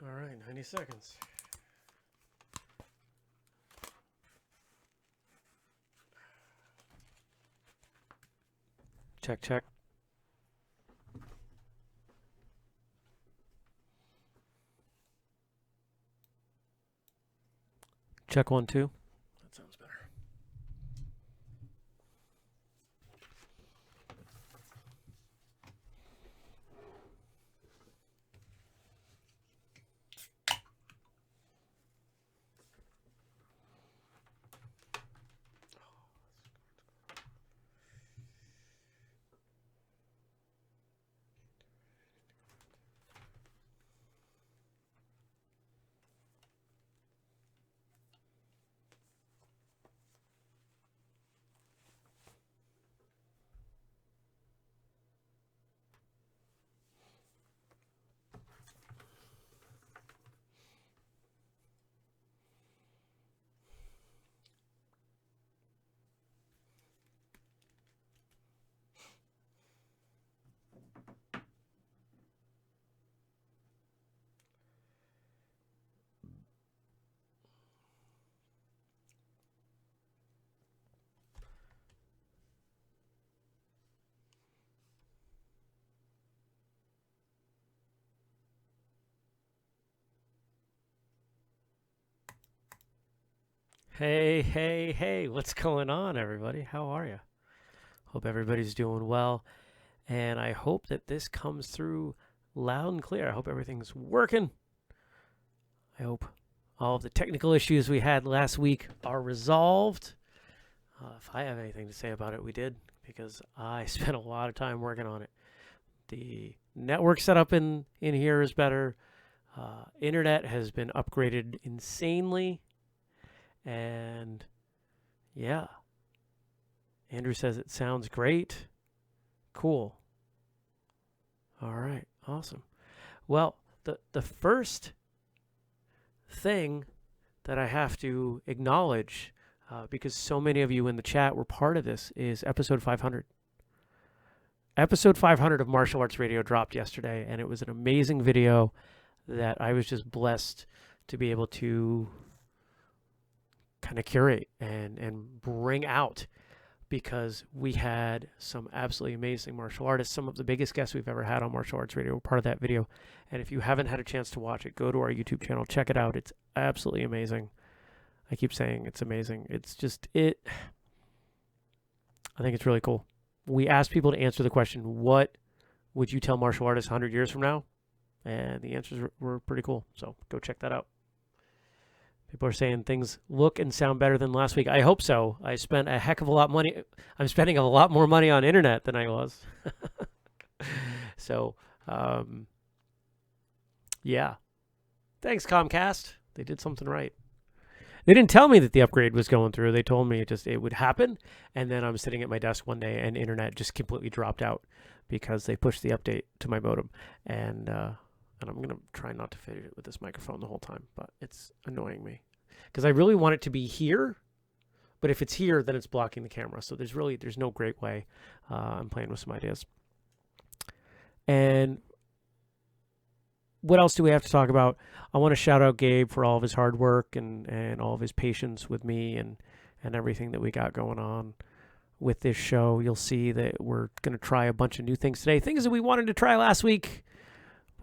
All right, 90 seconds. Check, check. Check 1, 2. That sounds better. Hey, hey, hey, what's going on, everybody? How are you? Hope everybody's doing well, and I hope that this comes through loud and clear. I hope everything's working. I hope all of the technical issues we had last week are resolved. If I have anything to say about it, we did, because I spent a lot of time working on it. The network setup in here is better. Internet has been upgraded insanely. And yeah, Andrew says it sounds great. Cool. All right, awesome. Well, the first thing that I have to acknowledge, because so many of you in the chat were part of this, is episode 500. Episode 500 of Martial Arts Radio dropped yesterday, and it was an amazing video that I was just blessed to be able to kind of curate and bring out, because we had some absolutely amazing martial artists. Some of the biggest guests we've ever had on Martial Arts Radio were part of that video. And if you haven't had a chance to watch it, go to our YouTube channel, check it out. It's absolutely amazing. I keep saying it's amazing. It's just, I think it's really cool. We asked people to answer the question, what would you tell martial artists 100 years from now? And the answers were pretty cool. So go check that out. People are saying things look and sound better than last week. I hope so. I spent a heck of a lot of money. I'm spending a lot more money on internet than I was. So, yeah. Thanks, Comcast. They did something right. They didn't tell me that the upgrade was going through. They told me it would happen. And then I'm sitting at my desk one day and internet just completely dropped out because they pushed the update to my modem. And I'm going to try not to fit it with this microphone the whole time, but it's annoying me because I really want it to be here, but if it's here, then it's blocking the camera. So there's no great way. I'm playing with some ideas. And what else do we have to talk about? I want to shout out Gabe for all of his hard work and all of his patience with me and everything that we got going on with this show. You'll see that we're going to try a bunch of new things today, things that we wanted to try last week.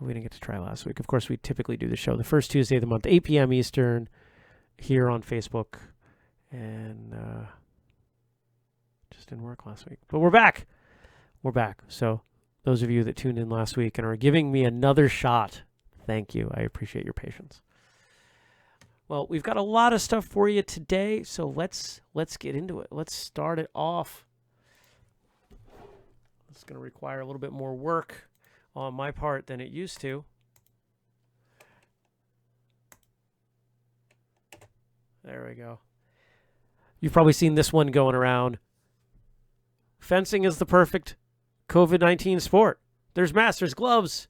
We didn't get to try last week. Of course, we typically do the show the first Tuesday of the month, 8 p.m. Eastern, here on Facebook. And just didn't work last week. But we're back. We're back. So those of you that tuned in last week and are giving me another shot, thank you. I appreciate your patience. Well, we've got a lot of stuff for you today, so let's get into it. Let's start it off. It's going to require a little bit more work on my part than it used to. There we go. You've probably seen this one going around. Fencing is the perfect COVID-19 sport. There's masks, there's gloves.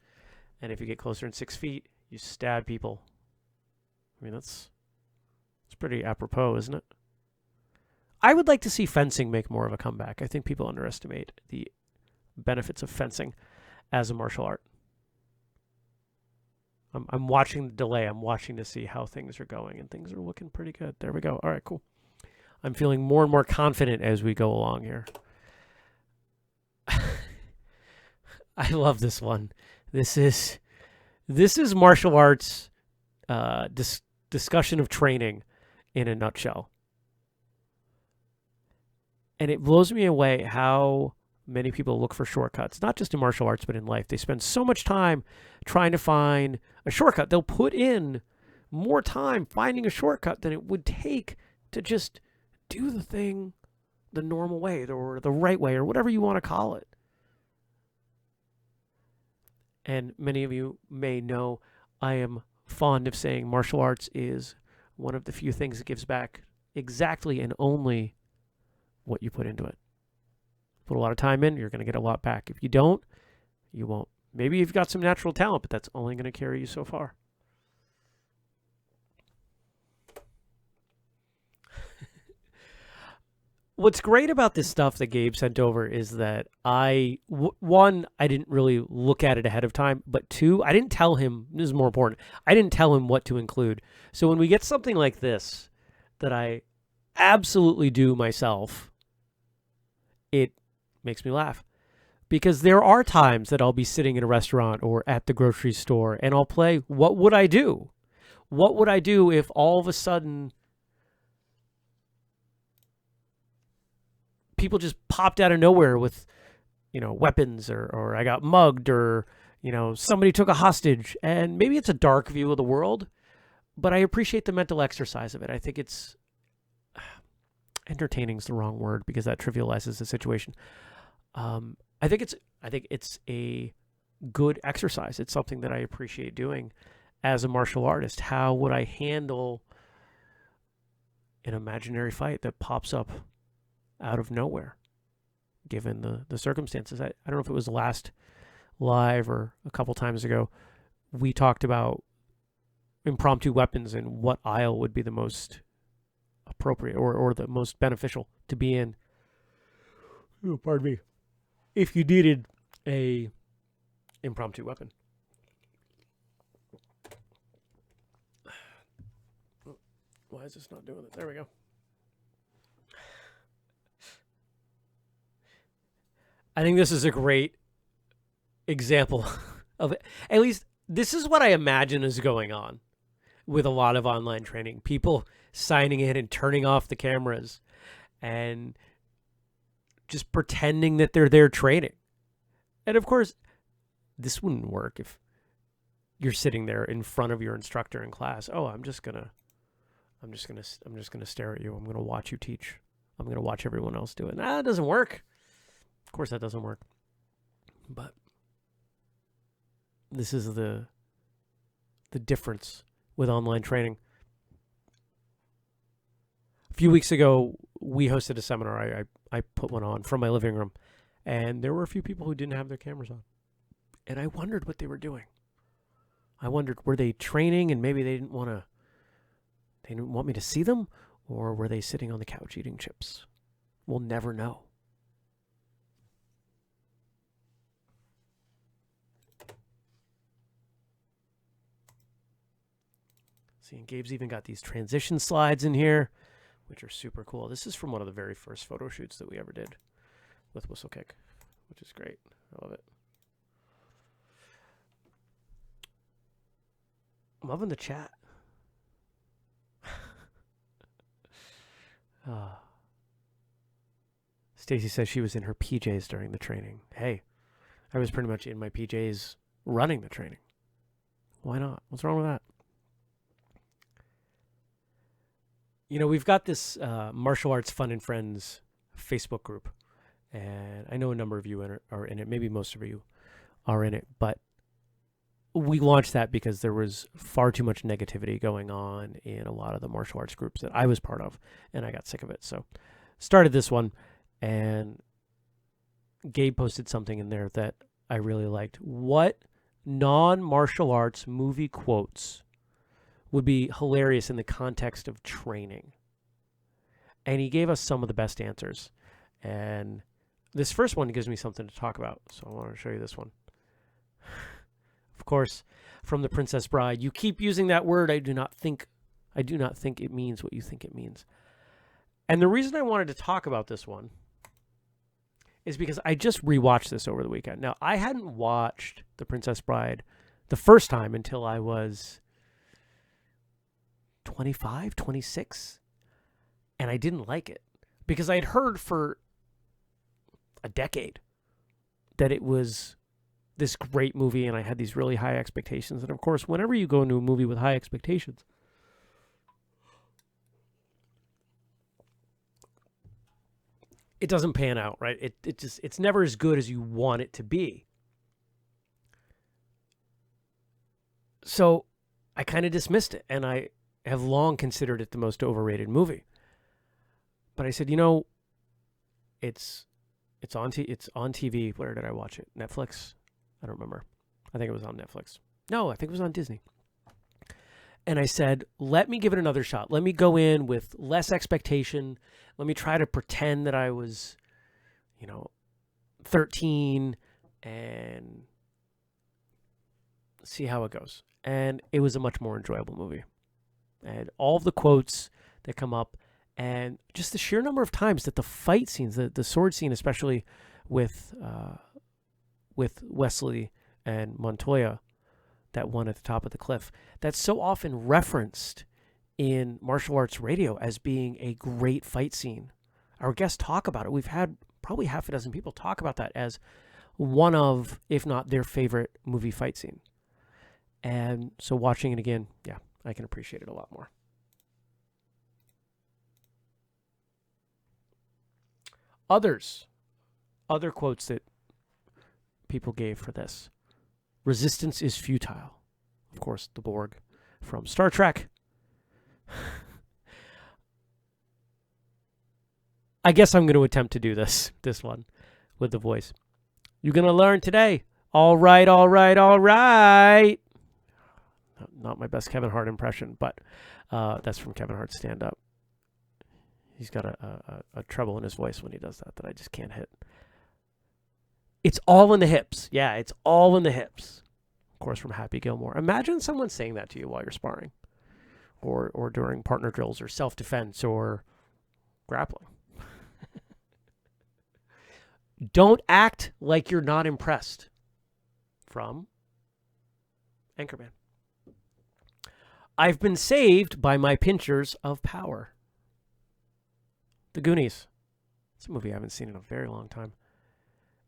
And if you get closer than 6 feet, you stab people. I mean, it's pretty apropos, isn't it? I would like to see fencing make more of a comeback. I think people underestimate the benefits of fencing as a martial art. I'm watching the delay. I'm watching to see how things are going, and things are looking pretty good. There we go. All right, cool. I'm feeling more and more confident as we go along here. I love this one. This is martial arts discussion of training in a nutshell. And it blows me away how many people look for shortcuts, not just in martial arts, but in life. They spend so much time trying to find a shortcut. They'll put in more time finding a shortcut than it would take to just do the thing the normal way or the right way or whatever you want to call it. And many of you may know I am fond of saying martial arts is one of the few things that gives back exactly and only what you put into it. Put a lot of time in, you're going to get a lot back. If you don't, you won't. Maybe you've got some natural talent, but that's only going to carry you so far. What's great about this stuff that Gabe sent over is that one, I didn't really look at it ahead of time, but two, I didn't tell him, this is more important, I didn't tell him what to include. So when we get something like this that I absolutely do myself, it makes me laugh. Because there are times that I'll be sitting in a restaurant or at the grocery store and I'll play, what would I do? What would I do if all of a sudden people just popped out of nowhere with, weapons or I got mugged or, somebody took a hostage, and maybe it's a dark view of the world, but I appreciate the mental exercise of it. I think it's entertaining is the wrong word because that trivializes the situation. I think it's a good exercise. It's something that I appreciate doing as a martial artist. How would I handle an imaginary fight that pops up out of nowhere, given the circumstances? I don't know if it was last live or a couple times ago. We talked about impromptu weapons and what aisle would be the most appropriate or the most beneficial to be in. Oh, pardon me. If you needed a impromptu weapon. Why is this not doing it? There we go. I think this is a great example of it. At least this is what I imagine is going on with a lot of online training. People signing in and turning off the cameras and just pretending that they're there training. And of course, this wouldn't work if you're sitting there in front of your instructor in class. Oh, I'm just gonna stare at you. I'm gonna watch you teach. I'm gonna watch everyone else do it. Nah, it doesn't work. Of course that doesn't work. But this is the difference with online training. A few weeks ago, we hosted a seminar. I put one on from my living room, and there were a few people who didn't have their cameras on. And I wondered what they were doing. I wondered, were they training and maybe they didn't want me to see them? Or were they sitting on the couch eating chips? We'll never know. See, and Gabe's even got these transition slides in here, which are super cool. This is from one of the very first photo shoots that we ever did with whistlekick, which is great. I love it. I'm loving the chat. Stacy says she was in her PJs during the training. Hey, I was pretty much in my PJs running the training. Why not? What's wrong with that? We've got this Martial Arts Fun and Friends Facebook group, and I know a number of you are in it. Maybe most of you are in it, but we launched that because there was far too much negativity going on in a lot of the martial arts groups that I was part of, and I got sick of it. So started this one, and Gabe posted something in there that I really liked. What non-martial arts movie quotes would be hilarious in the context of training? And he gave us some of the best answers. And this first one gives me something to talk about, so I want to show you this one. of course, from The Princess Bride. You keep using that word. I do not think it means what you think it means. And the reason I wanted to talk about this one is because I just rewatched this over the weekend. Now, I hadn't watched The Princess Bride the first time until I was 25, 26, and I didn't like it because I had heard for a decade that it was this great movie, and I had these really high expectations. And of course, whenever you go into a movie with high expectations, it doesn't pan out, right? It's never as good as you want it to be. So I kind of dismissed it, and I have long considered it the most overrated movie. But I said, it's on TV. Where did I watch it? Netflix? I don't remember. I think it was on Netflix. No, I think it was on Disney. And I said, let me give it another shot. Let me go in with less expectation. Let me try to pretend that I was, 13 and see how it goes. And it was a much more enjoyable movie. And all of the quotes that come up and just the sheer number of times that the fight scenes, the sword scene, especially with Wesley and Montoya, that one at the top of the cliff, that's so often referenced in martial arts radio as being a great fight scene. Our guests talk about it. We've had probably half a dozen people talk about that as one of, if not their favorite movie fight scene. And so watching it again, yeah, I can appreciate it a lot more. Other quotes that people gave for this. Resistance is futile. Of course, the Borg from Star Trek. I guess I'm going to attempt to do this one with the voice. You're going to learn today. All right, all right, all right. Not my best Kevin Hart impression, but that's from Kevin Hart's stand-up. He's got a treble in his voice when he does that I just can't hit. It's all in the hips. Yeah, it's all in the hips. Of course, from Happy Gilmore. Imagine someone saying that to you while you're sparring or during partner drills or self-defense or grappling. Don't act like you're not impressed. From Anchorman. I've been saved by my pinchers of power. The Goonies. It's a movie I haven't seen in a very long time.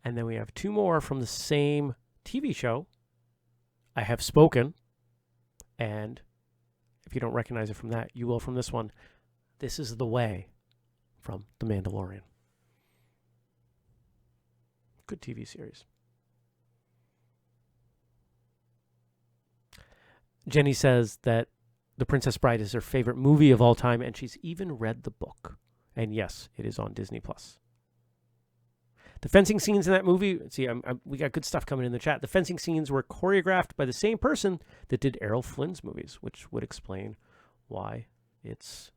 And then we have two more from the same TV show. I Have Spoken. And if you don't recognize it from that, you will from this one. This Is the Way from The Mandalorian. Good TV series. Jenny says that The Princess Bride is her favorite movie of all time, and she's even read the book. And yes, it is on Disney+. The fencing scenes in that movie, we got good stuff coming in the chat. The fencing scenes were choreographed by the same person that did Errol Flynn's movies, which would explain why it's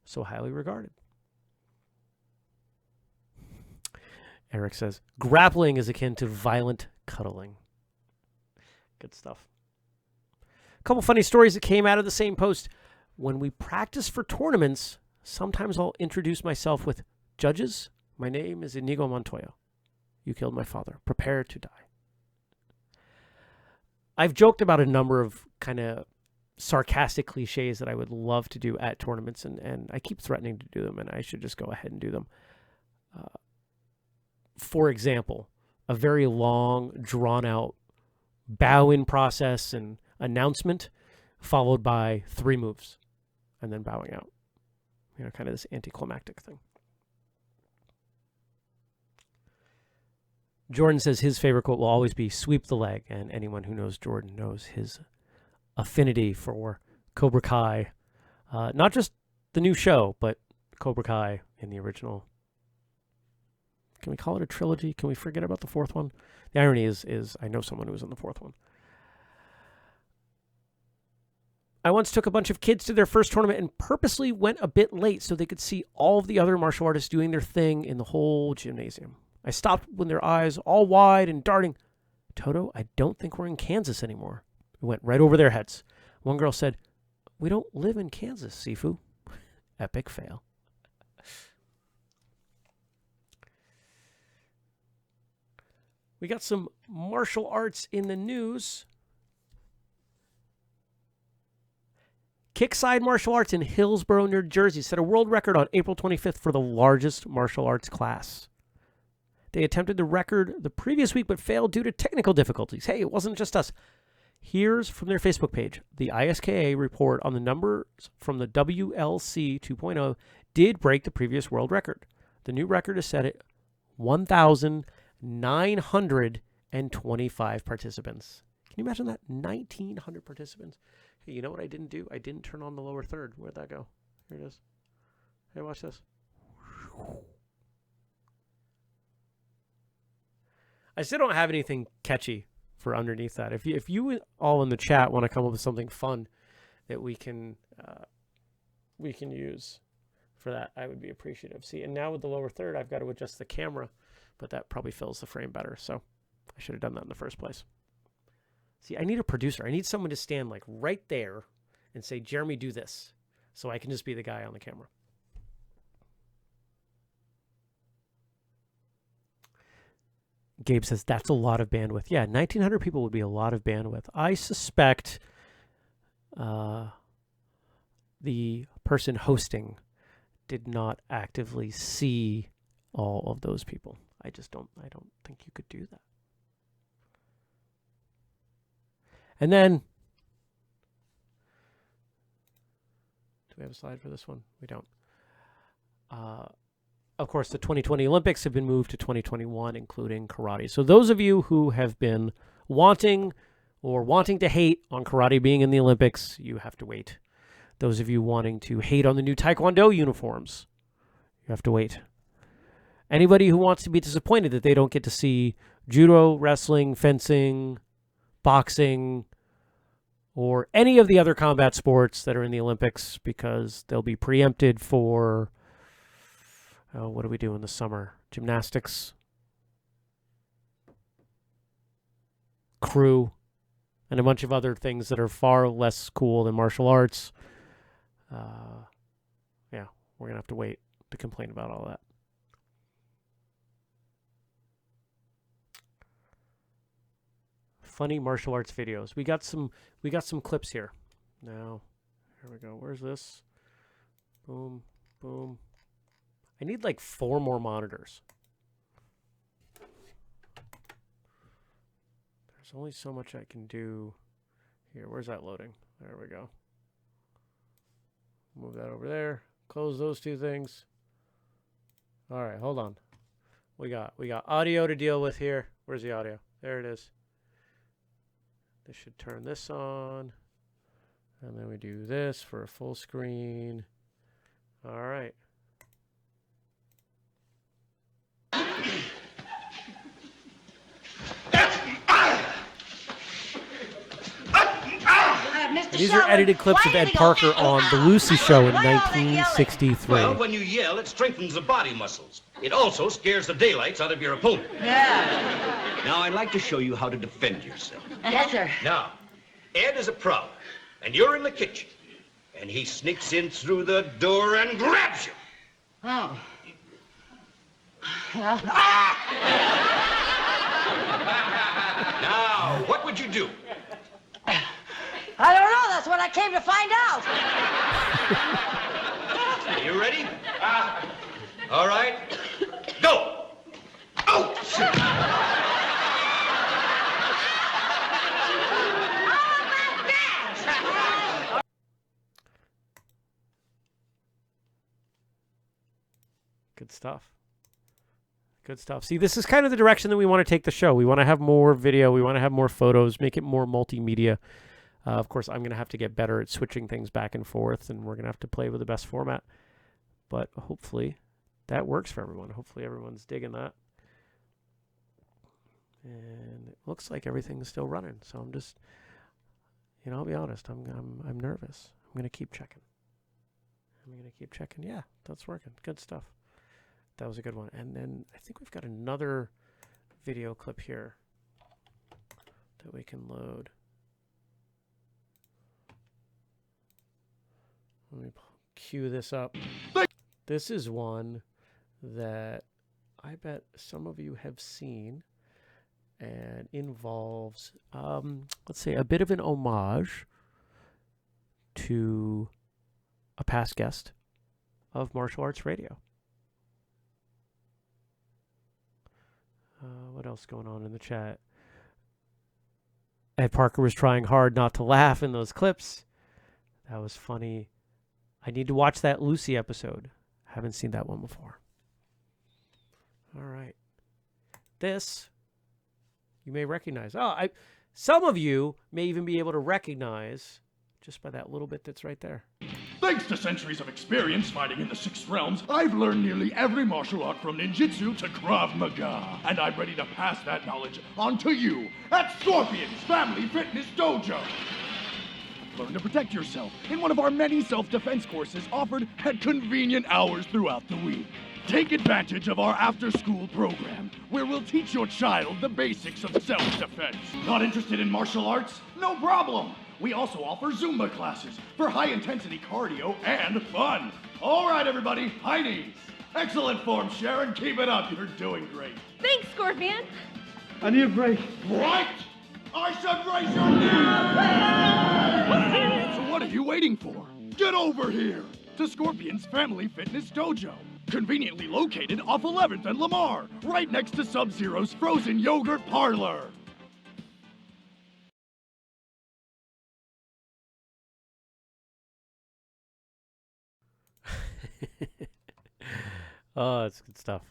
so highly regarded. Eric says, grappling is akin to violent cuddling. Good stuff. A couple funny stories that came out of the same post. When we practice for tournaments, sometimes I'll introduce myself with, judges, my name is Inigo Montoya. You killed my father. Prepare to die. I've joked about a number of kind of sarcastic cliches that I would love to do at tournaments, and I keep threatening to do them, and I should just go ahead and do them. For example, a very long, drawn-out bow-in process and announcement followed by 3 moves and then bowing out. Kind of this anticlimactic thing. Jordan says his favorite quote will always be sweep the leg, and anyone who knows Jordan knows his affinity for Cobra Kai. Not just the new show, but Cobra Kai in the original. Can we call it a trilogy? Can we forget about the 4th one? The irony is I know someone who was in the 4th one. I once took a bunch of kids to their first tournament and purposely went a bit late so they could see all of the other martial artists doing their thing in the whole gymnasium. I stopped when their eyes all wide and darting Toto, I don't think we're in Kansas anymore. It went right over their heads. One girl said, we don't live in Kansas, Sifu. Epic fail. We got some martial arts in the news. Kickside Martial Arts in Hillsborough, New Jersey set a world record on April 25th for the largest martial arts class. They attempted the record the previous week but failed due to technical difficulties. Hey, it wasn't just us. Here's from their Facebook page. The ISKA report on the numbers from the WLC 2.0 did break the previous world record. The new record is set at 1,925 participants. Can you imagine that? 1,900 participants. Hey, you know what I didn't do? I didn't turn on the lower third. Where'd that go? Here it is. Hey, watch this. I still don't have anything catchy for underneath that. If you all in the chat want to come up with something fun that we can use for that, I would be appreciative. See, and now with the lower third, I've got to adjust the camera, but that probably fills the frame better. So I should have done that in the first place. See, I need a producer. I need someone to stand like right there and say, Jeremy, do this. So I can just be the guy on the camera. Gabe says, that's a lot of bandwidth. Yeah, 1,900 people would be a lot of bandwidth. I suspect the person hosting did not actively see all of those people. I don't think you could do that. And then, do we have a slide for this one? We don't. Of course, the 2020 Olympics have been moved to 2021, including karate. So those of you who have been wanting to hate on karate being in the Olympics, you have to wait. Those of you wanting to hate on the new Taekwondo uniforms, you have to wait. Anybody who wants to be disappointed that they don't get to see judo, wrestling, fencing, boxing, or any of the other combat sports that are in the Olympics because they'll be preempted for, what do we do in the summer? Gymnastics, crew, and a bunch of other things that are far less cool than martial arts. Yeah, we're going to have to wait to complain about all that. Funny martial arts videos. We got some clips here. Now, here we go. Where's this? Boom, boom. I need like 4 more monitors. There's only so much I can do here. Where's that loading? There we go. Move that over there. Close those 2 things. All right, hold on. We got audio to deal with here. Where's the audio? There it is. This should turn this on. And then we do this for a full screen. All right. These are edited clips of Ed Parker on The Lucy Show in 1963. Well, when you yell, it strengthens the body muscles. It also scares the daylights out of your opponent. Yeah. Now, I'd like to show you how to defend yourself. Yes, sir. Now, Ed is a prowler, and you're in the kitchen. And he sneaks in through the door and grabs you. Oh. Yeah. Now, what would you do? I don't know. That's what I came to find out. You ready? All right. Go. Oh, shit. Good stuff. Good stuff. See, this is kind of the direction that we want to take the show. We want to have more video. We want to have more photos, make it more multimedia. Of course, I'm going to have to get better at switching things back and forth, and we're going to have to play with the best format. But hopefully that works for everyone. Hopefully everyone's digging that. And it looks like everything's still running. So I'm just, I'll be honest. I'm nervous. I'm going to keep checking. Yeah, that's working. Good stuff. That was a good one. And then I think we've got another video clip here. that we can load. Let me cue this up. This is one that I bet some of you have seen and involves, let's say, a bit of an homage to a past guest of Martial Arts Radio. What else going on in the chat? Ed Parker was trying hard not to laugh in those clips. That was funny. I need to watch that Lucy episode. Haven't seen that one before. All right. This, you may recognize. Some of you may even be able to recognize just by that little bit that's right there. Thanks to centuries of experience fighting in the Six Realms, I've learned nearly every martial art from ninjutsu to Krav Maga. And I'm ready to pass that knowledge on to you at Scorpion's Family Fitness Dojo. Learn to protect yourself in one of our many self-defense courses offered at convenient hours throughout the week. Take advantage of our after-school program, where we'll teach your child the basics of self-defense. Not interested in martial arts? No problem! We also offer Zumba classes for high-intensity cardio and fun. All right, everybody, high knees. Excellent form, Sharon. Keep it up. You're doing great. Thanks, Scorpion. I need a break. What? I said raise your knee! So what are you waiting for? Get over here to Scorpion's Family Fitness Dojo. Conveniently located off 11th and Lamar, right next to Sub-Zero's frozen yogurt parlor. Oh, it's good stuff.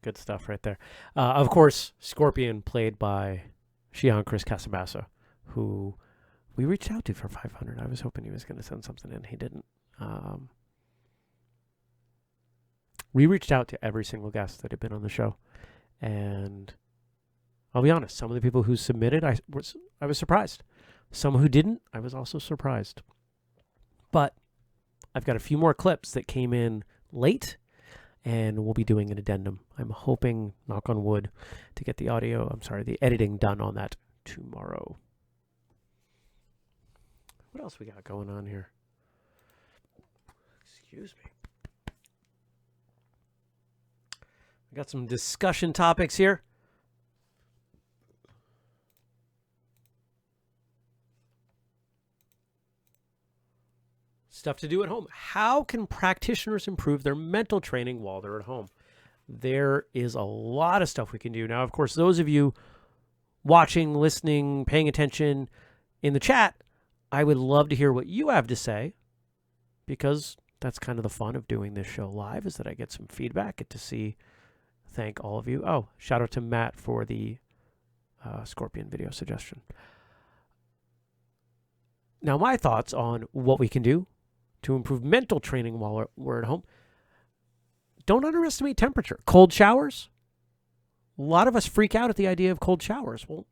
Good stuff right there. Of course, Scorpion played by Shihan Chris Casabasso, who we reached out to for 500. I was hoping he was going to send something in. He didn't. We reached out to every single guest that had been on the show. And I'll be honest, some of the people who submitted, I was surprised. Some who didn't, I was also surprised. But I've got a few more clips that came in late, and we'll be doing an addendum. I'm hoping, knock on wood, to get the editing done on that tomorrow. What else we got going on here? Excuse me. I got some discussion topics here. Stuff to do at home. How can practitioners improve their mental training while they're at home? There is a lot of stuff we can do. Now, of course, those of you watching, listening, paying attention in the chat, I would love to hear what you have to say, because that's kind of the fun of doing this show live, is that I get some feedback, get to thank all of you. Oh, shout out to Matt for the Scorpion video suggestion. Now, my thoughts on what we can do to improve mental training while we're at home. Don't underestimate temperature. Cold showers. A lot of us freak out at the idea of cold showers. Well,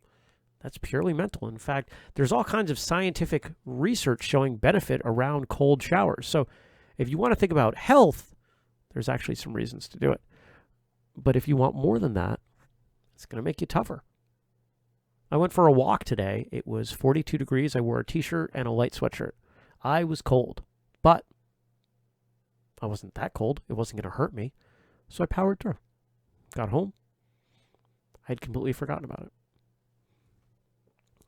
that's purely mental. In fact, there's all kinds of scientific research showing benefit around cold showers. So if you want to think about health, there's actually some reasons to do it. But if you want more than that, it's going to make you tougher. I went for a walk today. It was 42 degrees. I wore a t-shirt and a light sweatshirt. I was cold, but I wasn't that cold. It wasn't going to hurt me. So I powered through. Got home. I had completely forgotten about it.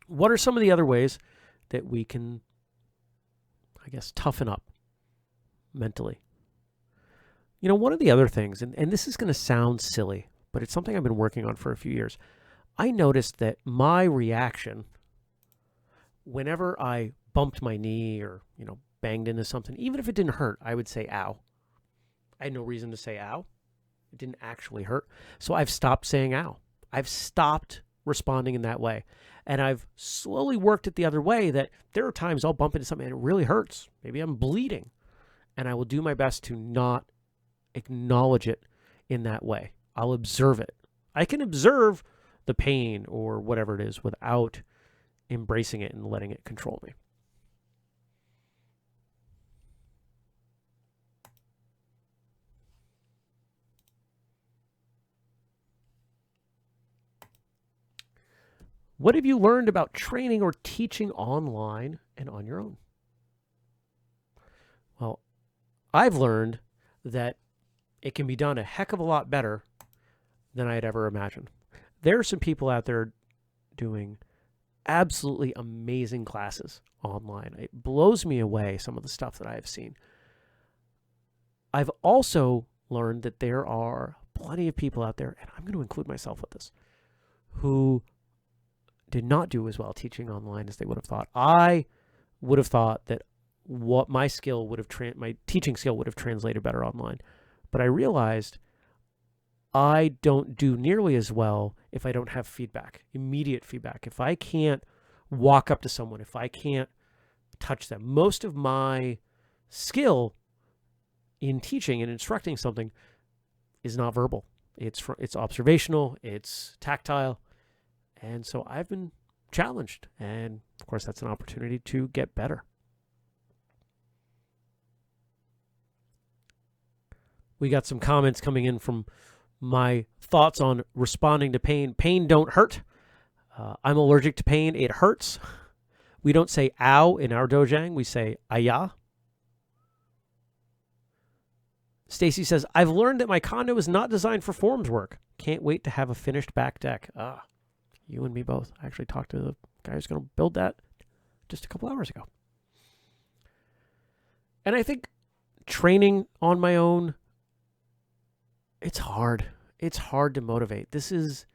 What are some of the other ways that we can, I guess, toughen up mentally? You know, one of the other things, and this is going to sound silly, but it's something I've been working on for a few years. I noticed that my reaction, whenever I bumped my knee or, banged into something, even if it didn't hurt, I would say, ow. I had no reason to say ow. It didn't actually hurt. So I've stopped saying ow. I've stopped responding in that way. And I've slowly worked it the other way, that there are times I'll bump into something and it really hurts. Maybe I'm bleeding. And I will do my best to not acknowledge it in that way. I'll observe it. I can observe the pain or whatever it is without embracing it and letting it control me. What have you learned about training or teaching online and on your own? Well, I've learned that it can be done a heck of a lot better than I had ever imagined. There are some people out there doing absolutely amazing classes online. It blows me away, some of the stuff that I have seen. I've also learned that there are plenty of people out there, and I'm going to include myself with this, who did not do as well teaching online as they would have thought. I would have thought that what my skill would have my teaching skill would have translated better online. But I realized I don't do nearly as well if I don't have feedback, immediate feedback. If I can't walk up to someone, if I can't touch them. Most of my skill in teaching and instructing something is not verbal. It's observational, it's tactile. And so I've been challenged. And of course, that's an opportunity to get better. We got some comments coming in from my thoughts on responding to pain. Pain don't hurt. I'm allergic to pain. It hurts. We don't say ow in our dojang. We say aya. Stacy says, I've learned that my condo is not designed for forms work. Can't wait to have a finished back deck. You and me both. I actually talked to the guy who's going to build that just a couple hours ago. And I think training on my own, it's hard. It's hard to motivate. This is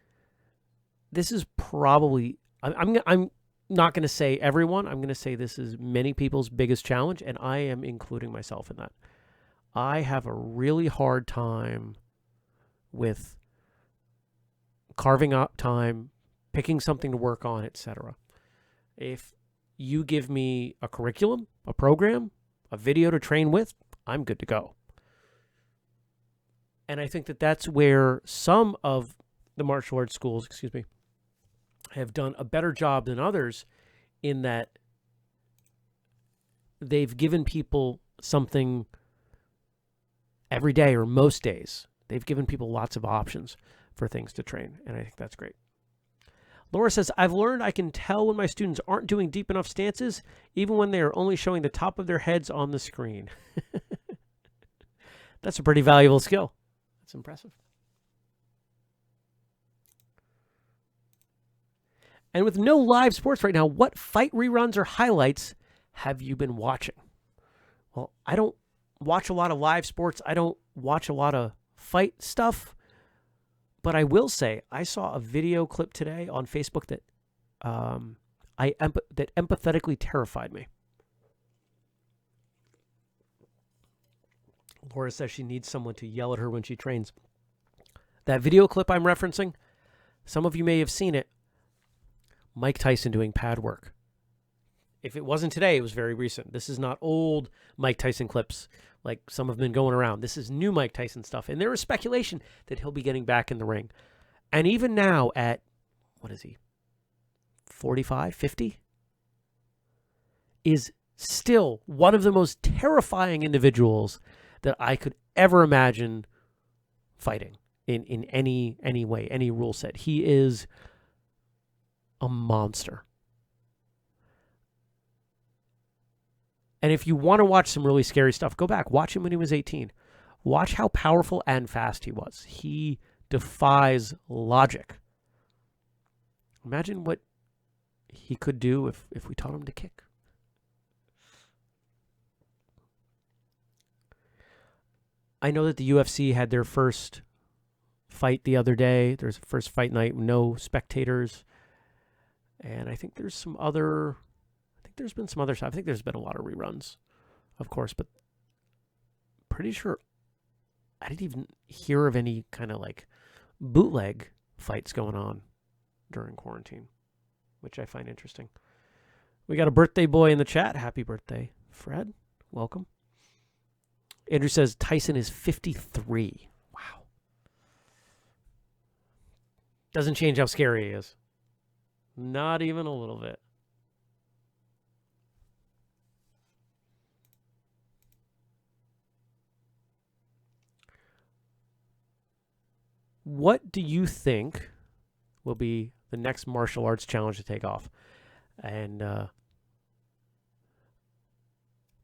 probably, I'm not going to say everyone. I'm going to say this is many people's biggest challenge, and I am including myself in that. I have a really hard time with carving out time, picking something to work on, etc. If you give me a curriculum, a program, a video to train with, I'm good to go. And I think that that's where some of the martial arts schools, have done a better job than others, in that they've given people something every day or most days. They've given people lots of options for things to train, and I think that's great. Laura says, I've learned I can tell when my students aren't doing deep enough stances, even when they are only showing the top of their heads on the screen. That's a pretty valuable skill. That's impressive. And with no live sports right now, what fight reruns or highlights have you been watching? Well, I don't watch a lot of live sports. I don't watch a lot of fight stuff. But I will say, I saw a video clip today on Facebook that that empathetically terrified me. Laura says she needs someone to yell at her when she trains. That video clip I'm referencing, some of you may have seen it. Mike Tyson doing pad work. If it wasn't today, it was very recent. This is not old Mike Tyson clips like some have been going around. This is new Mike Tyson stuff. And there is speculation that he'll be getting back in the ring. And even now at, 45, 50? Is still one of the most terrifying individuals that I could ever imagine fighting in any way, any rule set. He is a monster. And if you want to watch some really scary stuff, go back. Watch him when he was 18. Watch how powerful and fast he was. He defies logic. Imagine what he could do if we taught him to kick. I know that the UFC had their first fight the other day. There's a first fight night, no spectators. And I think there's some other... there's been some other stuff. I think there's been a lot of reruns, of course, but pretty sure I didn't even hear of any kind of like bootleg fights going on during quarantine, which I find interesting. We got a birthday boy in the chat. Happy birthday, Fred. Welcome. Andrew says Tyson is 53. Wow. Doesn't change how scary he is. Not even a little bit. What do you think will be the next martial arts challenge to take off. And the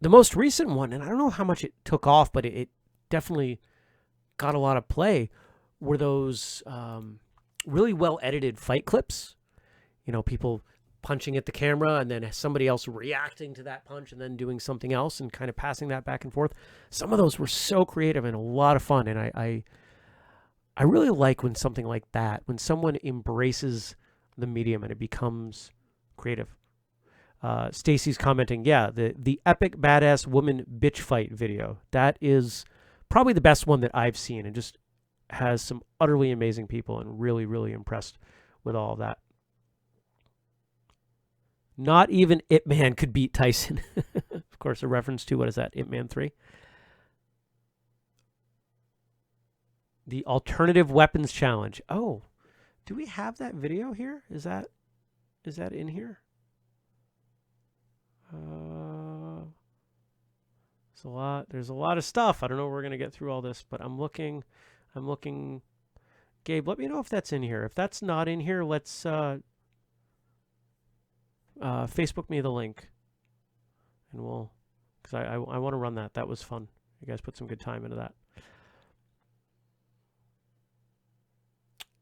most recent one, and I don't know how much it took off, but it definitely got a lot of play, were those really well edited fight clips. You know, people punching at the camera and then somebody else reacting to that punch and then doing something else and kind of passing that back and forth. Some of those were so creative and a lot of fun. And I really like when something like that, when someone embraces the medium and it becomes creative. Stacy's commenting, yeah, the epic badass woman bitch fight video. That is probably the best one that I've seen, and just has some utterly amazing people, and really, really impressed with all of that. Not even Ip Man could beat Tyson. Of course, a reference to, what is that, Ip Man 3? The Alternative Weapons Challenge. Oh, do we have that video here? Is that in here? There's a lot of stuff. I don't know if we're going to get through all this, but I'm looking. Gabe, let me know if that's in here. If that's not in here, let's Facebook me the link, and because I want to run that. That was fun. You guys put some good time into that.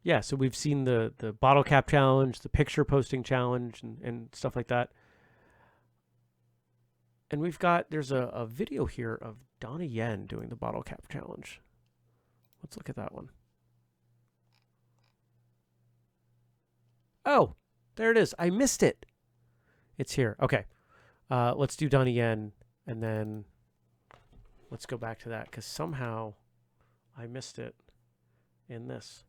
Yeah, so we've seen the bottle cap challenge, the picture posting challenge, and stuff like that. And there's a video here of Donnie Yen doing the bottle cap challenge. Let's look at that one. Oh, there it is. I missed it. It's here. Okay. Let's do Donnie Yen, and then let's go back to that, because somehow I missed it in this.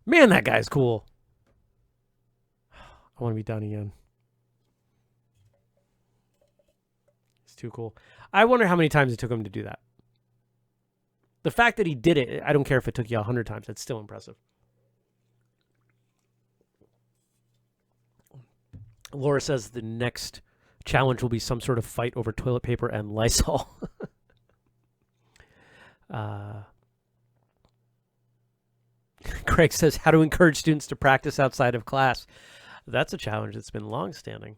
Man, that guy's cool. I want to be Donnie Yen. It's too cool. I wonder how many times it took him to do that. The fact that he did it, I don't care if it took you 100 times. That's still impressive. Laura says the next challenge will be some sort of fight over toilet paper and Lysol. Craig says, how to encourage students to practice outside of class. That's a challenge that's been long-standing.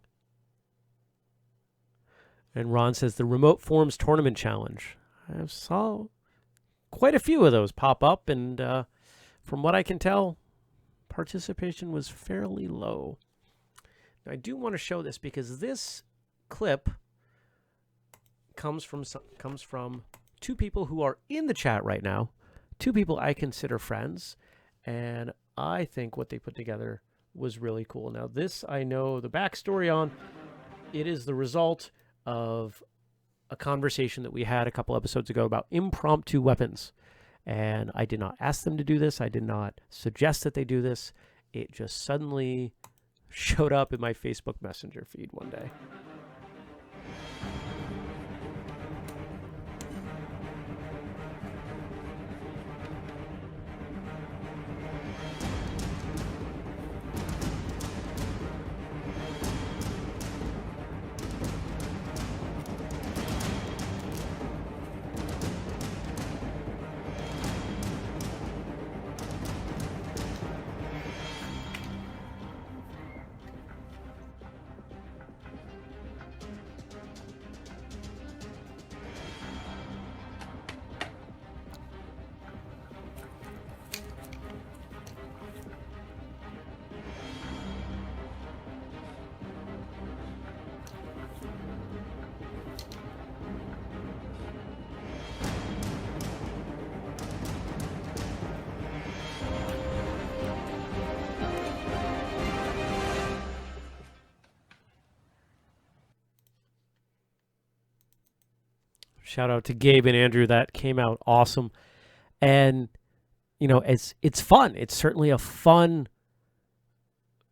And Ron says, the Remote Forms Tournament Challenge. I saw quite a few of those pop up, and from what I can tell, participation was fairly low. Now, I do want to show this, because this clip comes from two people who are in the chat right now, two people I consider friends, and I think what they put together was really cool. Now, this I know the backstory on. It is the result of a conversation that we had a couple episodes ago about impromptu weapons. And I did not ask them to do this. I did not suggest that they do this. It just suddenly showed up in my Facebook Messenger feed one day. Shout out to Gabe and Andrew. That came out awesome. And, it's fun. It's certainly a fun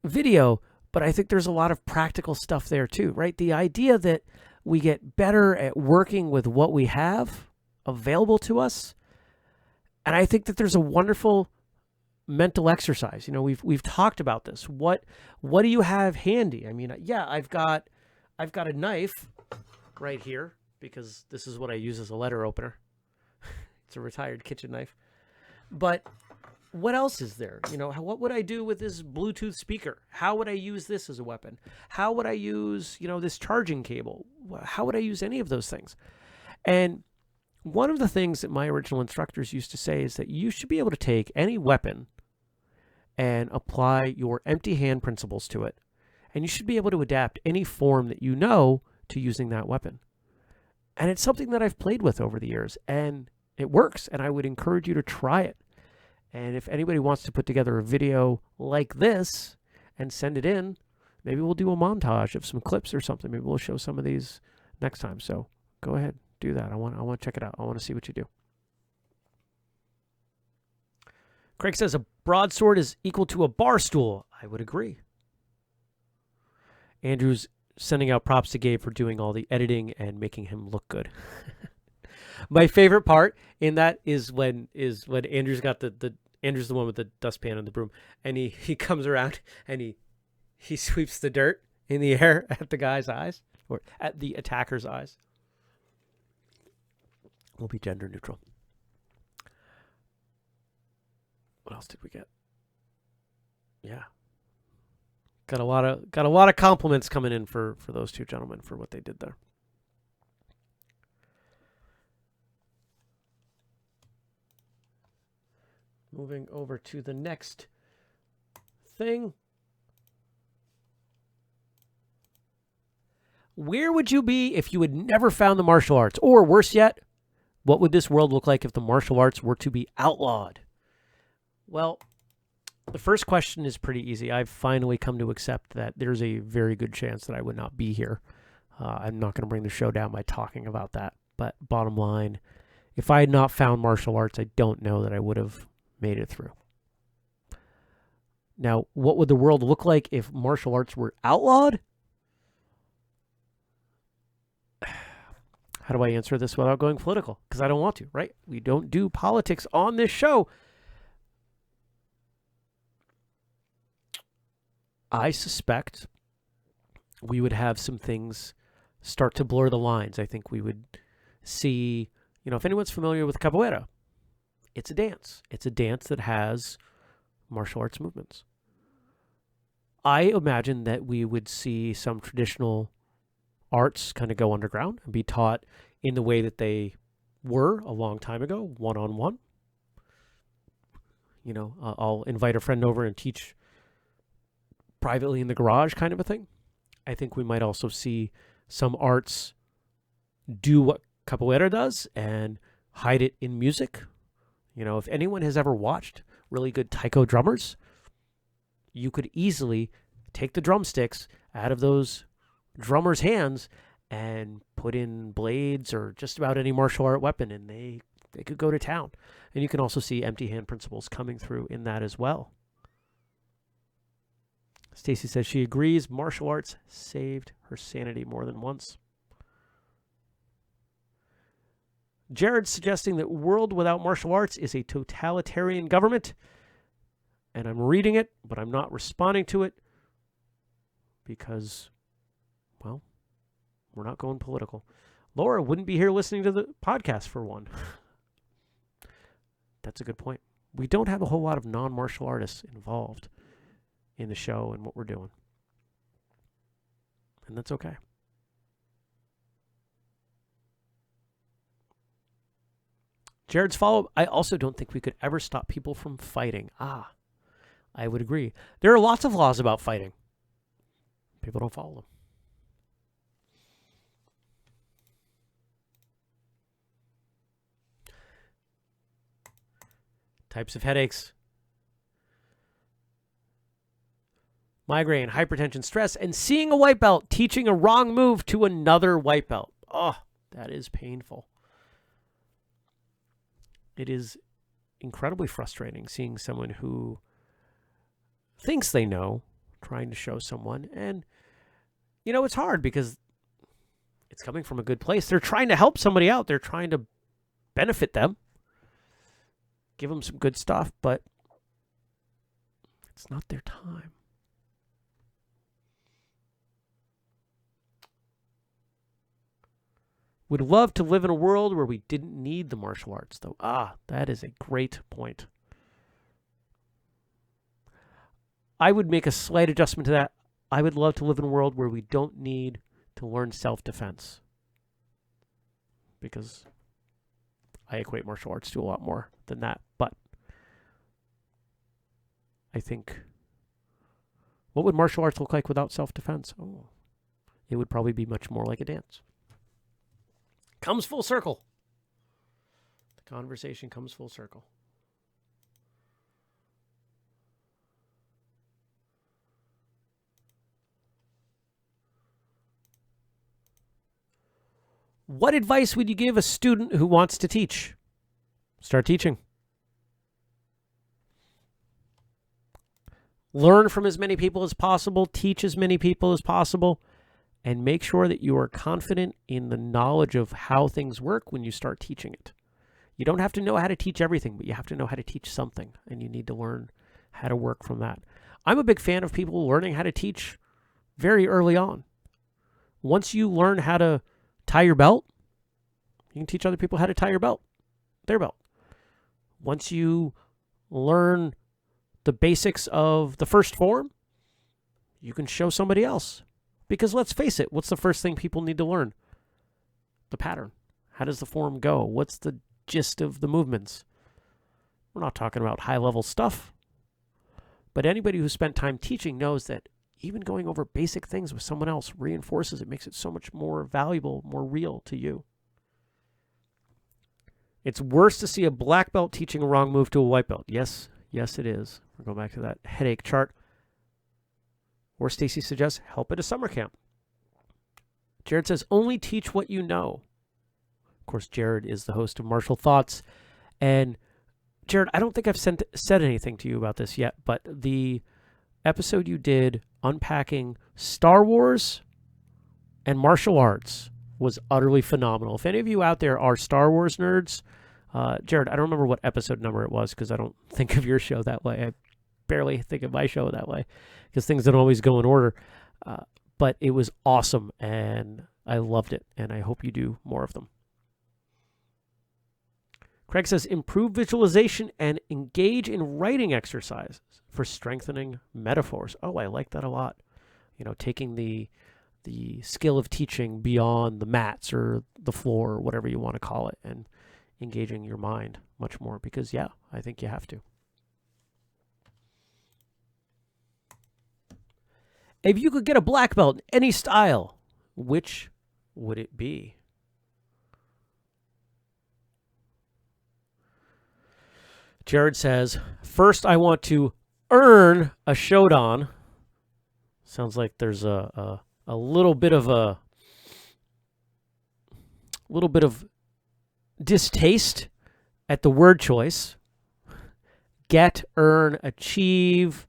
video, but I think there's a lot of practical stuff there too, right? The idea that we get better at working with what we have available to us. And I think that there's a wonderful mental exercise. We've talked about this. What do you have handy? I mean, yeah, I've got a knife right here because this is what I use as a letter opener. It's a retired kitchen knife. But what else is there? What would I do with this Bluetooth speaker? How would I use this as a weapon? How would I use, this charging cable? How would I use any of those things? And one of the things that my original instructors used to say is that you should be able to take any weapon and apply your empty hand principles to it. And you should be able to adapt any form that you know to using that weapon. And it's something that I've played with over the years, and it works, and I would encourage you to try it. And if anybody wants to put together a video like this and send it in, maybe we'll do a montage of some clips or something. Maybe we'll show some of these next time. So go ahead, do that. I want to check it out. I want to see what you do. Craig says a broadsword is equal to a bar stool. I would agree. Andrew's sending out props to Gabe for doing all the editing and making him look good. My favorite part in that is when Andrew's got Andrew's the one with the dustpan and the broom, and he comes around and he sweeps the dirt in the air at the guy's eyes, or at the attacker's eyes. We'll be gender neutral. What else did we get? Yeah. Got a lot of compliments coming in for those two gentlemen for what they did there. Moving over to the next thing. Where would you be if you had never found the martial arts? Or worse yet, what would this world look like if the martial arts were to be outlawed? Well, the first question is pretty easy. I've finally come to accept that there's a very good chance that I would not be here. I'm not going to bring the show down by talking about that. But bottom line, if I had not found martial arts, I don't know that I would have made it through. Now, what would the world look like if martial arts were outlawed? How do I answer this without going political? Because I don't want to, right? We don't do politics on this show. I suspect we would have some things start to blur the lines. I think we would see, if anyone's familiar with capoeira, it's a dance. It's a dance that has martial arts movements. I imagine that we would see some traditional arts kind of go underground and be taught in the way that they were a long time ago, one-on-one. I'll invite a friend over and teach privately in the garage kind of a thing. I think we might also see some arts do what capoeira does and hide it in music. If anyone has ever watched really good taiko drummers, you could easily take the drumsticks out of those drummers' hands and put in blades or just about any martial art weapon, and they could go to town. And you can also see empty hand principles coming through in that as well. Stacy says she agrees martial arts saved her sanity more than once. Jared's suggesting that world without martial arts is a totalitarian government. And I'm reading it, but I'm not responding to it because, well, we're not going political. Laura wouldn't be here listening to the podcast for one. That's a good point. We don't have a whole lot of non-martial artists involved in the show and what we're doing. And that's okay. Jared's follow-up, I also don't think we could ever stop people from fighting. I would agree. There are lots of laws about fighting. People don't follow them. Types of headaches. Migraine, hypertension, stress, and seeing a white belt, teaching a wrong move to another white belt. Oh, that is painful. It is incredibly frustrating seeing someone who thinks they know, trying to show someone. And, it's hard because it's coming from a good place. They're trying to help somebody out. They're trying to benefit them, give them some good stuff, but it's not their time. Would love to live in a world where we didn't need the martial arts, though. That is a great point. I would make a slight adjustment to that. I would love to live in a world where we don't need to learn self-defense, because I equate martial arts to a lot more than that. But I think, what would martial arts look like without self-defense? It would probably be much more like a dance. Comes full circle. The conversation comes full circle. What advice would you give a student who wants to teach? Start teaching. Learn from as many people as possible. Teach as many people as possible. And make sure that you are confident in the knowledge of how things work when you start teaching it. You don't have to know how to teach everything, but you have to know how to teach something. And you need to learn how to work from that. I'm a big fan of people learning how to teach very early on. Once you learn how to tie your belt, you can teach other people how to tie their belt. Once you learn the basics of the first form, you can show somebody else. Because let's face it, what's the first thing people need to learn? The pattern. How does the form go? What's the gist of the movements? We're not talking about high-level stuff. But anybody who spent time teaching knows that even going over basic things with someone else reinforces it, makes it so much more valuable, more real to you. It's worse to see a black belt teaching a wrong move to a white belt. Yes, it is. We're going back to that headache chart. Or Stacy suggests, help at a summer camp. Jared says, only teach what you know. Of course, Jared is the host of Martial Thoughts. And Jared, I don't think I've said anything to you about this yet, but the episode you did unpacking Star Wars and martial arts was utterly phenomenal. If any of you out there are Star Wars nerds, Jared, I don't remember what episode number it was because I don't think of your show that way. I barely think of my show that way because things don't always go in order. But it was awesome, and I loved it, and I hope you do more of them. Craig says, improve visualization and engage in writing exercises for strengthening metaphors. Oh, I like that a lot. Taking the skill of teaching beyond the mats or the floor or whatever you want to call it, and engaging your mind much more because, I think you have to. If you could get a black belt in any style, which would it be? Jared says, first I want to earn a Shodan. Sounds like there's a little bit of distaste at the word choice. Get, earn, achieve,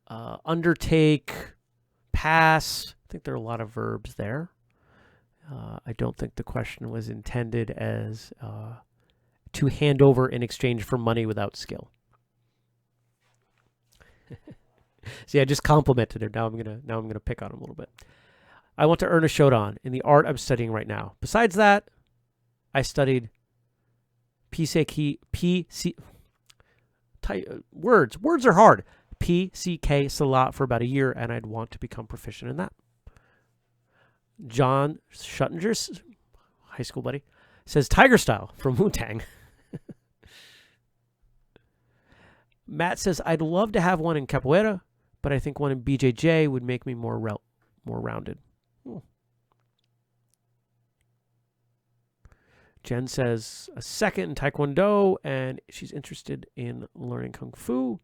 undertake, pass. I think there are a lot of verbs there. I don't think the question was intended as to hand over in exchange for money without skill. See, I just complimented him. Now I'm gonna pick on him a little bit. I want to earn a Shodan in the art I'm studying right now. Besides that, I studied words. Words are hard. PCK Salat for about a year, and I'd want to become proficient in that. John Schuttinger's high school buddy says Tiger Style from Wu-Tang. Matt says, I'd love to have one in Capoeira, but I think one in BJJ would make me more rounded. Jen says a second in Taekwondo, and she's interested in learning Kung Fu.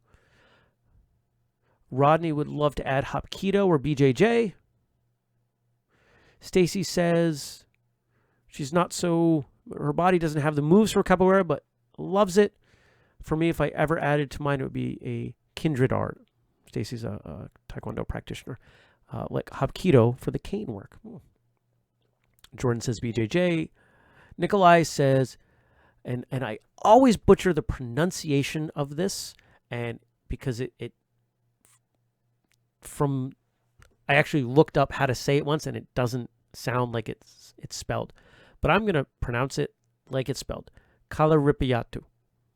Rodney would love to add Hapkido or BJJ. Stacy says her body doesn't have the moves for Capoeira, but loves it. for me, if I ever added to mine, it would be a kindred art. Stacy's a Taekwondo practitioner. Like Hapkido for the cane work. Jordan says BJJ. Nikolai says, and I always butcher the pronunciation of this, and because I actually looked up how to say it once, and it doesn't sound like it's spelled. But I'm going to pronounce it like it's spelled. Kalaripayattu,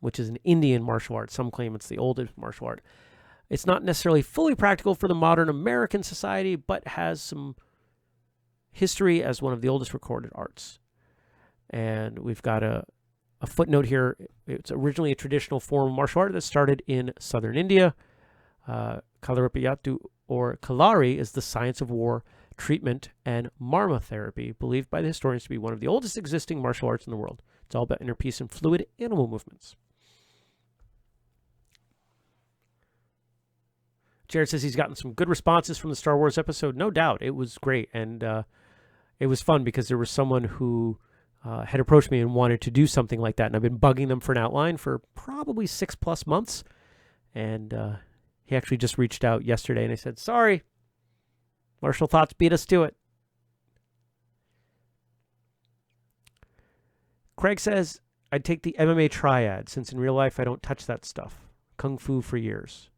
which is an Indian martial art. Some claim it's the oldest martial art. It's not necessarily fully practical for the modern American society, but has some history as one of the oldest recorded arts. And we've got a footnote here. It's originally a traditional form of martial art that started in southern India. Kalaripayattu, or Kalari, is the science of war, treatment, and marma therapy, believed by the historians to be one of the oldest existing martial arts in the world. It's all about inner peace and fluid animal movements. Jared says he's gotten some good responses from the Star Wars episode. No doubt. It was great. And it was fun because there was someone who had approached me and wanted to do something like that. And I've been bugging them for an outline for probably 6+ months. And he actually just reached out yesterday and I said, sorry, Martial Thoughts beat us to it. Craig says, I'd take the MMA triad since in real life I don't touch that stuff. Kung Fu for years.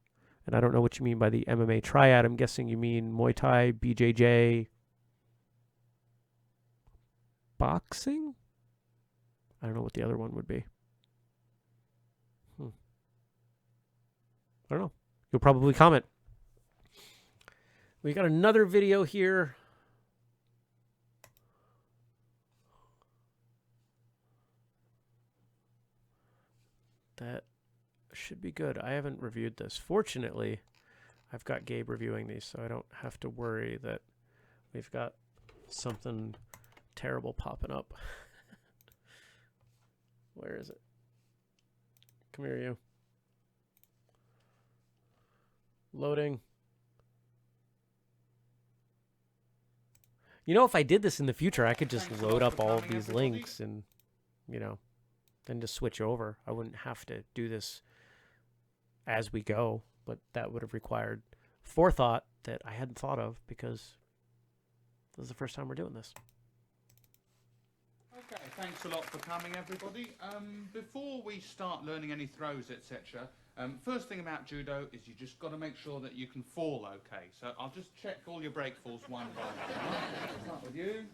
And I don't know what you mean by the MMA triad. I'm guessing you mean Muay Thai, BJJ, boxing? I don't know what the other one would be. I don't know. You'll probably comment. We got another video here. That should be good. I haven't reviewed this. Fortunately, I've got Gabe reviewing these, so I don't have to worry that we've got something terrible popping up. Where is it? Come here, you. Loading. You know, if I did this in the future, I could just load up all of these links and, then just switch over. I wouldn't have to do this as we go, but that would have required forethought that I hadn't thought of because this is the first time we're doing this. Okay, thanks a lot for coming, everybody. Before we start learning any throws, etc., first thing about judo is you just got to make sure that you can fall okay. So I'll just check all your break falls one by one. Right? Start with you.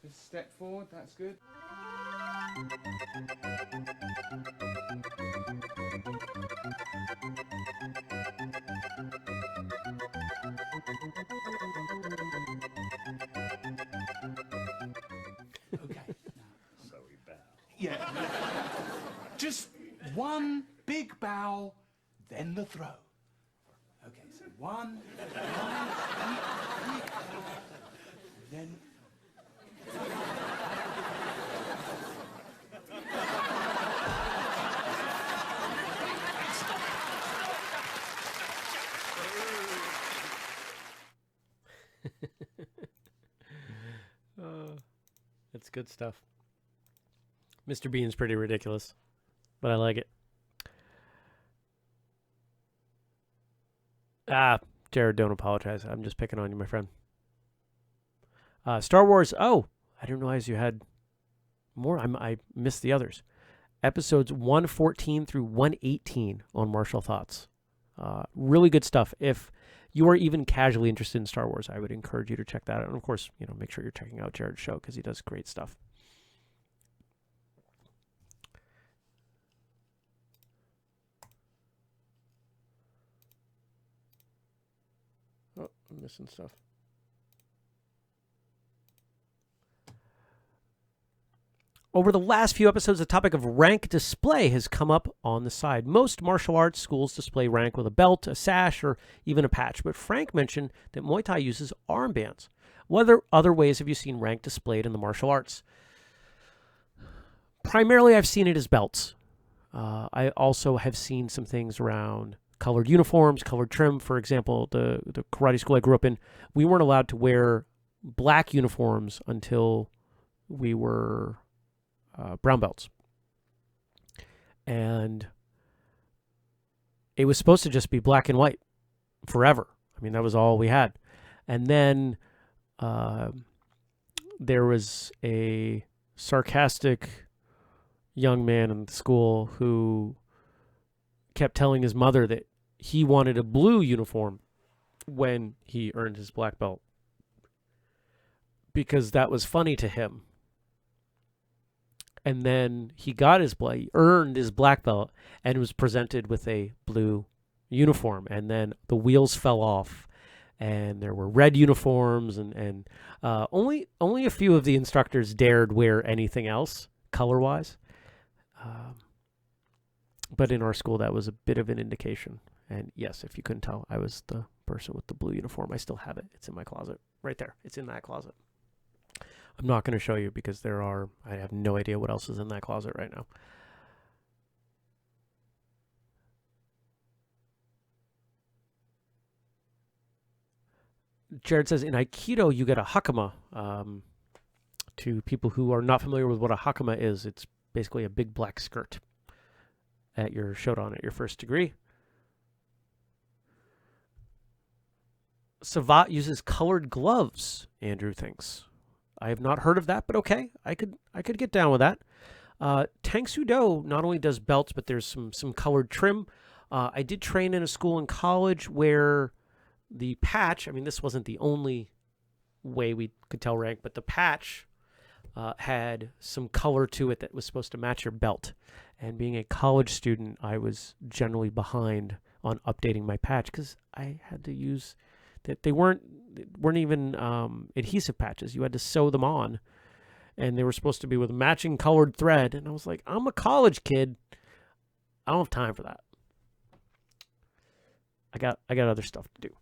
Just step forward, that's good. Okay. So we bow. Yeah. Just one big bow, then the throw. Okay, so one, then. That's good stuff. Mr. Bean's pretty ridiculous, but I like it. Jared, don't apologize. I'm just picking on you, my friend. Star Wars. Oh, I didn't realize you had more. I missed the others. Episodes 114 through 118 on Martial Thoughts. Really good stuff. If you are even casually interested in Star Wars, I would encourage you to check that out. And of course, make sure you're checking out Jared's show because he does great stuff. Oh, I'm missing stuff. Over the last few episodes, the topic of rank display has come up on the side. Most martial arts schools display rank with a belt, a sash, or even a patch, but Frank mentioned that Muay Thai uses armbands. What other ways have you seen rank displayed in the martial arts? Primarily, I've seen it as belts. I also have seen some things around colored uniforms, colored trim. For example, the karate school I grew up in, we weren't allowed to wear black uniforms until we were brown belts. And it was supposed to just be black and white forever. I mean, that was all we had. And then there was a sarcastic young man in the school who kept telling his mother that he wanted a blue uniform when he earned his black belt because that was funny to him. And then he earned his black belt and was presented with a blue uniform. And then the wheels fell off and there were red uniforms and only a few of the instructors dared wear anything else color-wise. But in our school, that was a bit of an indication. And yes, if you couldn't tell, I was the person with the blue uniform. I still have it. It's in my closet right there. It's in that closet. I'm not going to show you because I have no idea what else is in that closet right now. Jared says, in Aikido, you get a hakama. To people who are not familiar with what a hakama is, it's basically a big black skirt at your shodan at your first degree. Savat uses colored gloves, Andrew thinks. I have not heard of that, but okay, I could get down with that. Tang Soo Do not only does belts, but there's some colored trim. I did train in a school in college where the patch, I mean, this wasn't the only way we could tell rank, but the patch had some color to it that was supposed to match your belt. And being a college student, I was generally behind on updating my patch because I had to use that. They weren't even adhesive patches. You had to sew them on, and they were supposed to be with matching colored thread. And I was like, I'm a college kid. I don't have time for that. I got other stuff to do.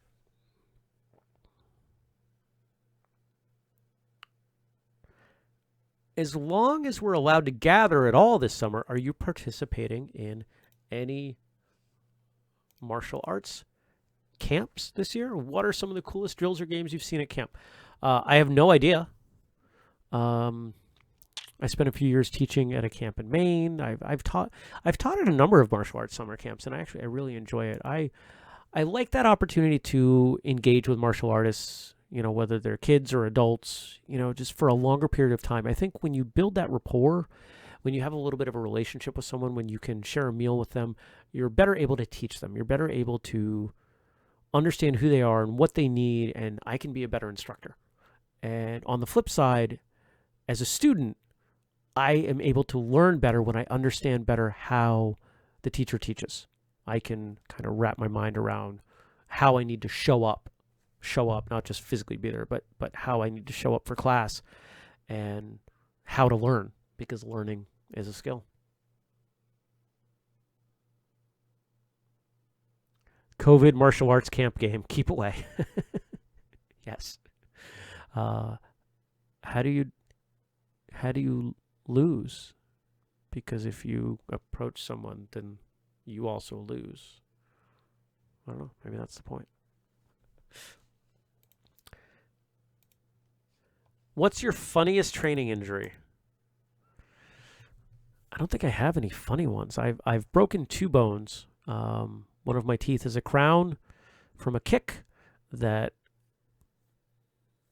As long as we're allowed to gather at all this summer, are you participating in any martial arts camps this year? What are some of the coolest drills or games you've seen at camp? I have no idea. I spent a few years teaching at a camp in Maine. I've taught at a number of martial arts summer camps, and I really enjoy it. I like that opportunity to engage with martial artists, whether they're kids or adults, just for a longer period of time. I think when you build that rapport, when you have a little bit of a relationship with someone, when you can share a meal with them, you're better able to teach them. You're better able to understand who they are and what they need, and I can be a better instructor. And on the flip side, as a student, I am able to learn better when I understand better how the teacher teaches. I can kind of wrap my mind around how I need to show up, not just physically be there, but how I need to show up for class and how to learn, because learning is a skill. COVID martial arts camp game, keep away. Yes. How do you lose? Because if you approach someone, then you also lose. I don't know. Maybe that's the point. What's your funniest training injury? I don't think I have any funny ones. I've broken 2 bones. One of my teeth is a crown from a kick that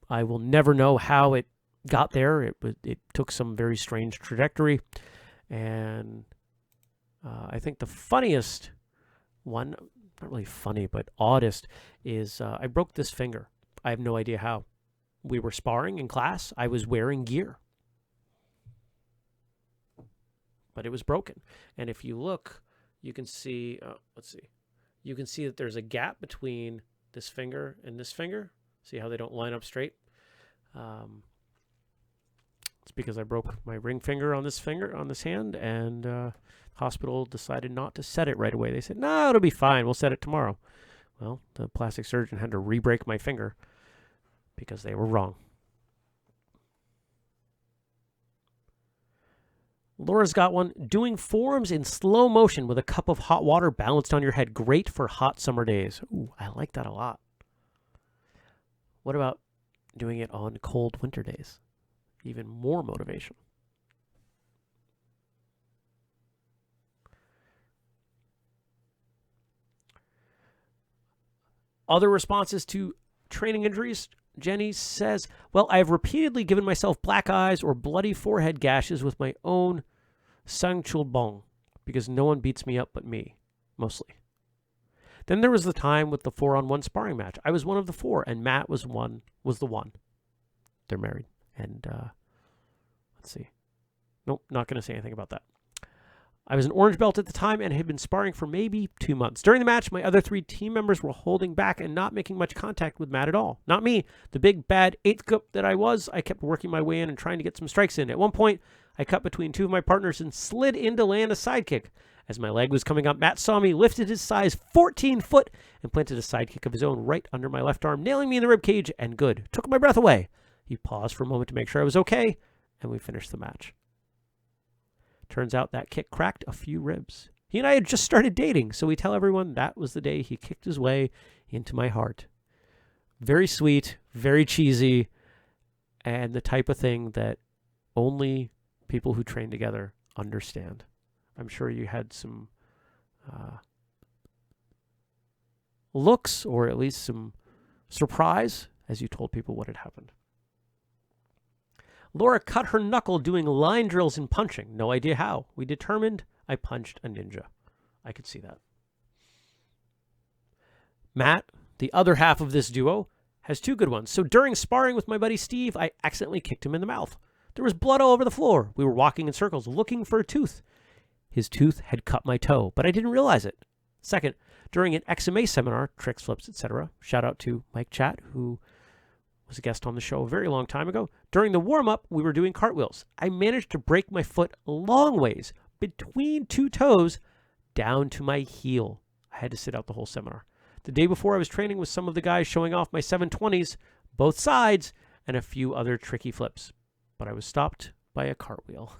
I will never know how it got there. It took some very strange trajectory. And I think the funniest one, not really funny, but oddest, is I broke this finger. I have no idea how. We were sparring in class. I was wearing gear. But it was broken. And if you look, you can see, let's see. You can see that there's a gap between this finger and this finger. See how they don't line up straight? It's because I broke my ring finger on this hand, and hospital decided not to set it right away. They said, no, it'll be fine. We'll set it tomorrow. Well, the plastic surgeon had to re-break my finger because they were wrong. Laura's got one. Doing forearms in slow motion with a cup of hot water balanced on your head. Great for hot summer days. Ooh, I like that a lot. What about doing it on cold winter days? Even more motivation. Other responses to training injuries, Jenny says, well, I have repeatedly given myself black eyes or bloody forehead gashes with my own sang chul bong because no one beats me up but me, mostly. Then there was the time with the 4-on-1 sparring match. I was one of the 4, and Matt was the one. They're married. And let's see. Nope, not going to say anything about that. I was an orange belt at the time and had been sparring for maybe 2 months. During the match, my other 3 team members were holding back and not making much contact with Matt at all. Not me. The big, bad 8th cup that I was, I kept working my way in and trying to get some strikes in. At one point, I cut between 2 of my partners and slid in to land a sidekick. As my leg was coming up, Matt saw me, lifted his size 14 foot, and planted a sidekick of his own right under my left arm, nailing me in the ribcage, and good. Took my breath away. He paused for a moment to make sure I was okay, and we finished the match. Turns out that kick cracked a few ribs. He and I had just started dating, so we tell everyone that was the day he kicked his way into my heart. Very sweet, very cheesy, and the type of thing that only people who train together understand. I'm sure you had some looks, or at least some surprise, as you told people what had happened. Laura cut her knuckle doing line drills and punching. No idea how. We determined I punched a ninja. I could see that. Matt, the other half of this duo, has 2 good ones. So during sparring with my buddy Steve, I accidentally kicked him in the mouth. There was blood all over the floor. We were walking in circles looking for a tooth. His tooth had cut my toe, but I didn't realize it. Second, during an XMA seminar, tricks, flips, etc., shout out to Mike Chat, who was a guest on the show a very long time ago. During the warm-up, we were doing cartwheels. I managed to break my foot a long ways, between 2 toes, down to my heel. I had to sit out the whole seminar. The day before, I was training with some of the guys showing off my 720s, both sides, and a few other tricky flips. But I was stopped by a cartwheel.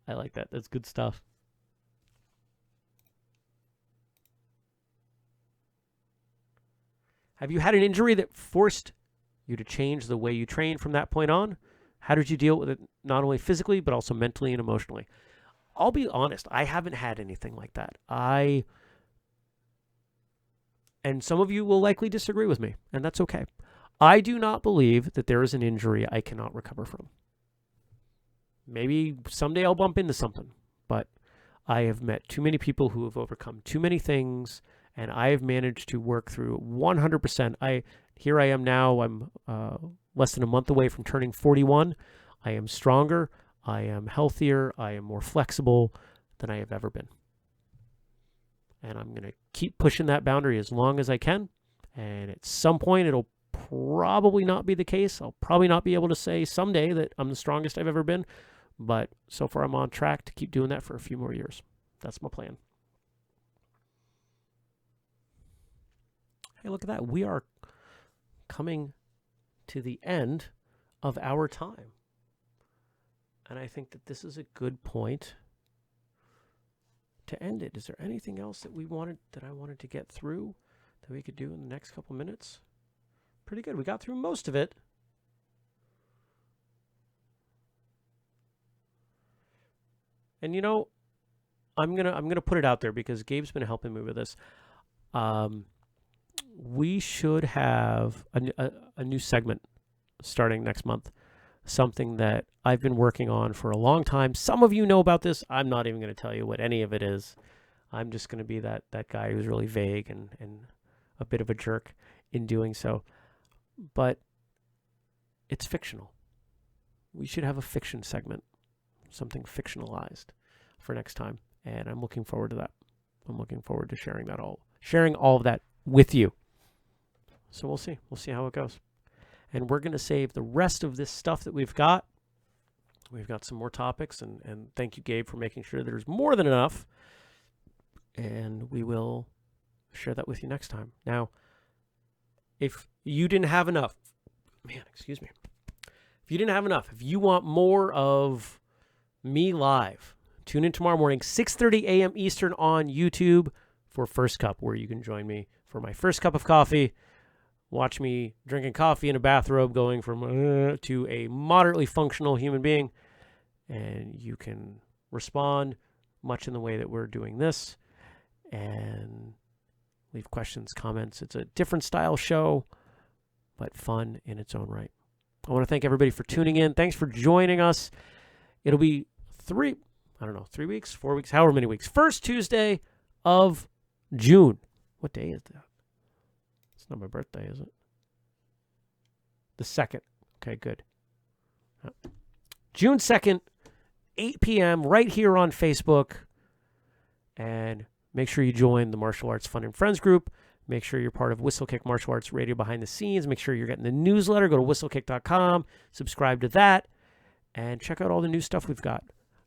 I like that. That's good stuff. Have you had an injury that forced you to change the way you train from that point on? How did you deal with it, not only physically, but also mentally and emotionally? I'll be honest, I haven't had anything like that. And some of you will likely disagree with me, and that's okay. I do not believe that there is an injury I cannot recover from. Maybe someday I'll bump into something, but I have met too many people who have overcome too many things, and I have managed to work through 100%. Here I am now. I'm less than a month away from turning 41. I am stronger. I am healthier. I am more flexible than I have ever been. And I'm going to keep pushing that boundary as long as I can. And at some point, it'll probably not be the case. I'll probably not be able to say someday that I'm the strongest I've ever been. But so far, I'm on track to keep doing that for a few more years. That's my plan. Hey, look at that. We are coming to the end of our time. And I think that this is a good point to end it. Is there anything else that I wanted to get through that we could do in the next couple minutes? Pretty good. We got through most of it. And I'm gonna put it out there because Gabe's been helping me with this. We should have a new segment starting next month. Something that I've been working on for a long time. Some of you know about this. I'm not even going to tell you what any of it is. I'm just going to be that guy who's really vague and a bit of a jerk in doing so. But it's fictional. We should have a fiction segment, something fictionalized for next time. And I'm looking forward to that. I'm looking forward to sharing all of that with you. So we'll see. We'll see how it goes. And we're going to save the rest of this stuff that we've got. We've got some more topics, and thank you, Gabe, for making sure there's more than enough. And we will share that with you next time. Now, if you didn't have enough, if you didn't have enough, if you want more of me live, tune in tomorrow morning, 6:30 a.m. Eastern on YouTube for First Cup, where you can join me for my first cup of coffee. Watch me drinking coffee in a bathrobe, going from to a moderately functional human being. And you can respond much in the way that we're doing this. And leave questions, comments. It's a different style show, but fun in its own right. I want to thank everybody for tuning in. Thanks for joining us. It'll be 3 weeks, 4 weeks, however many weeks. First Tuesday of June. What day is that? It's not my birthday, is it? The 2nd. Okay, good. June 2nd, 8 p.m. right here on Facebook. And make sure you join the Martial Arts Fun and Friends group. Make sure you're part of Whistlekick Martial Arts Radio behind the scenes. Make sure you're getting the newsletter. Go to whistlekick.com, subscribe to that, and check out all the new stuff we've got.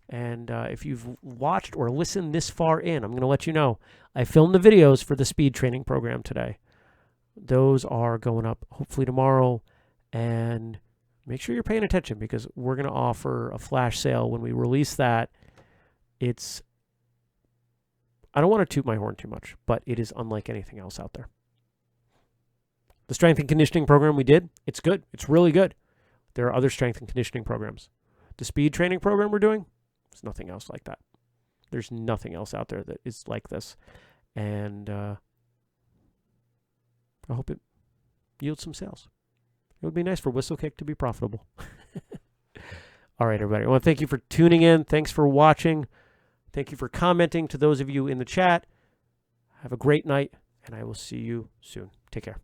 And if you've watched or listened this far in, I'm going to let you know, I filmed the videos for the speed training program today. Those are going up hopefully tomorrow. And make sure you're paying attention because we're going to offer a flash sale when we release that. I don't want to toot my horn too much, but it is unlike anything else out there. The strength and conditioning program we did, it's good. It's really good. There are other strength and conditioning programs. The speed training program we're doing, there's nothing else like that. There's nothing else out there that is like this. And I hope it yields some sales. It would be nice for Whistlekick to be profitable. All right, everybody. I want to thank you for tuning in. Thanks for watching. Thank you for commenting to those of you in the chat. Have a great night, and I will see you soon. Take care.